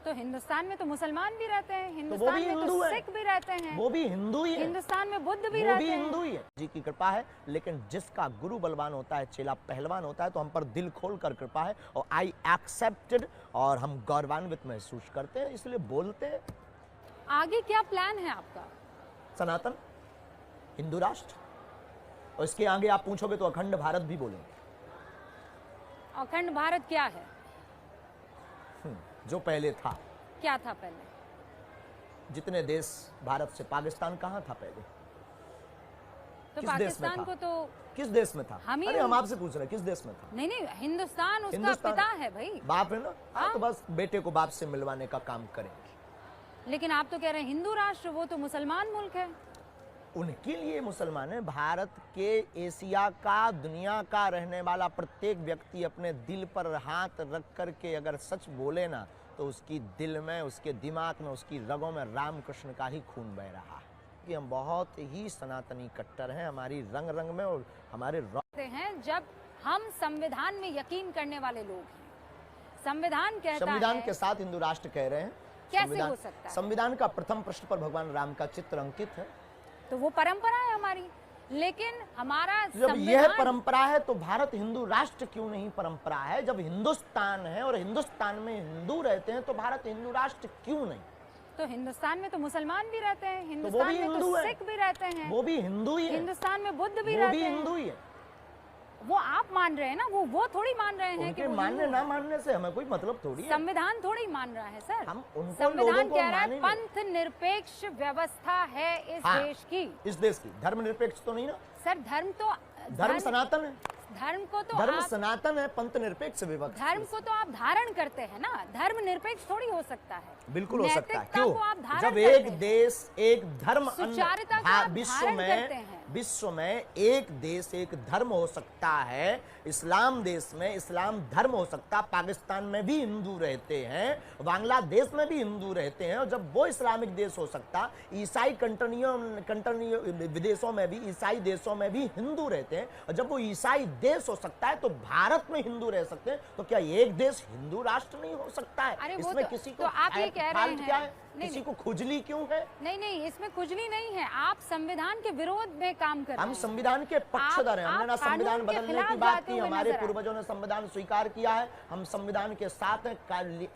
तो हिंदुस्तान में तो मुसलमान भी रहते हैं, तो वो भी हिंदुस्तान में हिंदू तो है, सिख भी रहते हैं, वो भी हिंदू ही है, हिंदुस्तान में बुद्ध भी वो रहते भी हैं। हिंदू ही है। जी की कृपा है, लेकिन जिसका गुरु बलवान होता है, चेला पहलवान होता है, तो हम पर दिल खोल कर कृपा है और आई एक्सेप्टेड, और हम गौरवान्वित महसूस करते हैं, इसलिए बोलते हैं। आगे क्या प्लान है आपका? सनातन हिंदू राष्ट्र, और इसके आगे आप पूछोगे तो अखंड भारत भी बोलेंगे। अखंड भारत क्या है? जो पहले था। क्या था पहले? जितने देश भारत से, पाकिस्तान कहाँ था पहले? तो किस देश में पाकिस्तान था? को तो किस देश में था? हम हम आपसे पूछ रहे हैं किस देश में था? नहीं नहीं, हिंदुस्तान उसका हिंदुस्तान पिता है भाई। बाप है ना। हाँ। तो बस बेटे को बाप से मिलवाने का काम करेंगे। लेकिन आप तो कह रहे हैं हिंदू राष्ट्र, वो तो मुसलमान मुल्क है। उनके लिए मुसलमान है। भारत के, एशिया का, दुनिया का रहने वाला प्रत्येक व्यक्ति अपने दिल पर हाथ रख करके अगर सच बोले ना, तो उसकी दिल में, उसके दिमाग में, उसकी रगों में रामकृष्ण का ही खून बह रहा है। कि हम बहुत ही सनातनी कट्टर हैं, हमारी रंग रंग में और हमारे हैं जब हम संविधान में यकीन करने वाले लोग हैं। संविधान कहता संविधान है, के साथ हिंदू राष्ट्र कह रहे हैं। कैसे हो सकता है? संविधान का प्रथम पृष्ठ पर भगवान राम का चित्र अंकित है। तो वो परंपरा है हमारी, लेकिन हमारा जब यह परंपरा है तो भारत हिंदू राष्ट्र क्यों नहीं परंपरा है? जब हिंदुस्तान है और हिंदुस्तान में हिंदू रहते हैं तो भारत हिंदू राष्ट्र क्यों नहीं? तो हिंदुस्तान में तो मुसलमान भी रहते हैं, तो हिंदुस्तान में तो सिख भी रहते हैं, वो भी हिंदू ही है, हिंदुस्तान में बुद्ध भी वो रहते भी हैं। हिंदू ही है। वो आप मान रहे हैं ना, वो थोड़ी मान रहे हैं कि उनके वो मानने हिंदू ना हैं। मानने से हमें कोई मतलब थोड़ी है। संविधान थोड़ी मान रहा है सर। हम उनको संविधान लोगों को कह रहा है मानेंगे। पंथ निरपेक्ष व्यवस्था है इस हाँ, देश की। इस देश की धर्मनिरपेक्ष तो नहीं ना। सर धर्म सनातन है। धर्म को तो धर्म आप, सनातन है, पंथ निरपेक्ष विभक्त। धर्म को तो आप धारण करते हैं ना, धर्म निरपेक्ष थोड़ी हो सकता है। बिल्कुल हो सकता है। नैतिकता को आप क्यों? धारण जब करते एक हैं। देश, एक धर्म, सुचारुता को आप विश्व धारण करते में, हैं। विश्व में एक देश एक धर्म हो सकता है। इस्लाम देश में इस्लाम धर्म हो सकता है। पाकिस्तान में भी हिंदू रहते हैं, बांग्लादेश में भी हिंदू रहते हैं, और जब वो इस्लामिक देश हो सकता, ईसाई कंट्रियों विदेशों में भी, ईसाई देशों में भी हिंदू रहते हैं, और जब वो ईसाई देश हो सकता है तो भारत में हिंदू रह सकते हैं, तो क्या एक देश हिंदू राष्ट्र नहीं हो सकता है? अरे वो इसमें तो, किसी को तो आप ये कह रहे क्या हैं, है? किसी को खुजली क्यों है? नहीं नहीं, इसमें खुजली नहीं है। आप संविधान के विरोध में काम कर रहे हैं। हम संविधान के पक्षधर हैं। हमने ना संविधान बदलने की बात की, हमारे पूर्वजों ने संविधान स्वीकार किया है, हम संविधान के साथ हैं।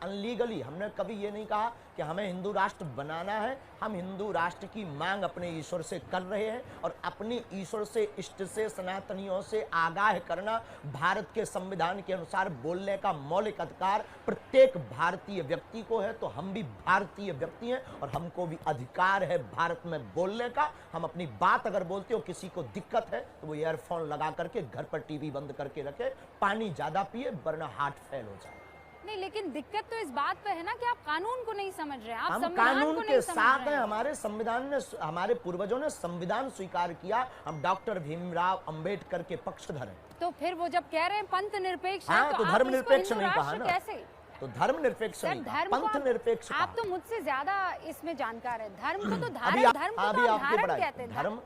अनलीगली हमने कभी ये नहीं कहा कि हमें हिंदू राष्ट्र बनाना है। हम हिंदू राष्ट्र की मांग अपने ईश्वर से कर रहे हैं, और अपने ईश्वर से, इष्ट से, सनातनियों से आगाह करना भारत के संविधान के अनुसार बोलने का मौलिक अधिकार प्रत्येक भारतीय व्यक्ति को है। तो हम भी भारतीय व्यक्ति हैं और हमको भी अधिकार है भारत में बोलने का। हम अपनी बात अगर बोलते हो, किसी को दिक्कत है तो वो ईयरफोन लगा करके घर पर टीवी बंद करके रखे, पानी ज्यादा पिए, वरना हार्ट फेल हो जाए। नहीं, लेकिन दिक्कत तो इस बात पे है ना कि आप कानून को नहीं समझ रहे हैं। आप हम संविधान कानून को के नहीं समझ साथ रहे हैं। हैं। हमारे संविधान ने, हमारे पूर्वजों ने संविधान स्वीकार किया। हम डॉक्टर भीमराव अंबेडकर के पक्षधर हैं। तो फिर वो जब कह रहे हैं पंथ निरपेक्ष है, हाँ, तो आप धर्मनिरपेक्ष इसको हिंदू नहीं कहा राष्ट्र ना। कैसे? तो धर्मनिरपेक्ष नहीं कहा, पंथ निरपेक्ष आप तो मुझसे ज्यादा इसमें जानकार है। धर्म को तो धारण, धर्म को अभी तो आपकी धारण पढ़ाई, कहते हैं।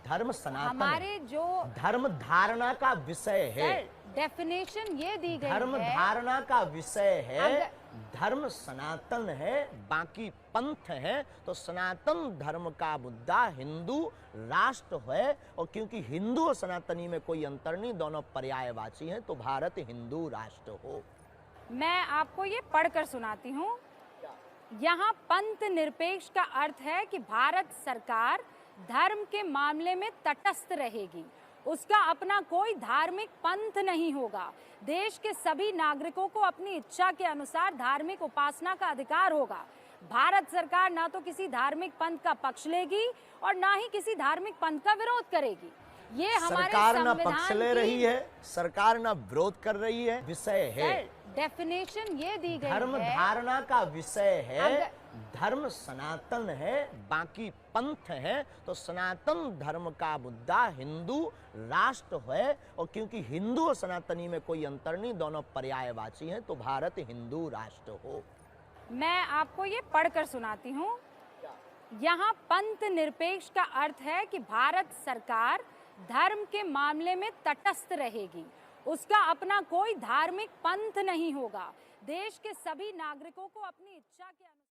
धर्म सनातन हमारे जो धर्म धारणा का विषय है। डेफिनेशन ये दी गई है, धर्म धारणा का विषय है। धर्म सनातन है, बाकी पंथ है। तो सनातन धर्म का मुद्दा हिंदू राष्ट्र है, और क्योंकि हिंदू और सनातनी में कोई अंतर नहीं, दोनों पर्यायवाची हैं, तो भारत हिंदू राष्ट्र हो। मैं आपको ये पढ़कर सुनाती हूँ। यहाँ पंथ निरपेक्ष का अर्थ है कि भारत सरकार धर्म के मामले में तटस्थ रहेगी। उसका अपना कोई धार्मिक पंथ नहीं होगा। देश के सभी नागरिकों को अपनी इच्छा के अनुसार धार्मिक उपासना का अधिकार होगा। भारत सरकार ना तो किसी धार्मिक पंथ का पक्ष लेगी और ना ही किसी धार्मिक पंथ का विरोध करेगी। ये हमारे सरकार ना संविधान पक्ष ले रही है, सरकार ना विरोध कर रही है। विषय है, डेफिनेशन ये दी गई धर्म है, धारणा का विषय है। धर्म सनातन है, बाकी पंथ है। तो सनातन धर्म का मुद्दा हिंदू राष्ट्र है, और क्योंकि हिंदू और सनातनी में कोई अंतर नहीं, दोनों पर्यायवाची हैं, तो भारत हिंदू राष्ट्र हो। मैं आपको ये पढ़कर सुनाती हूँ। यहाँ पंथ निरपेक्ष का अर्थ है कि भारत सरकार धर्म के मामले में तटस्थ रहेगी। उसका अपना कोई धार्मिक पंथ नहीं होगा। देश के सभी नागरिकों को अपनी इच्छा के अनुसार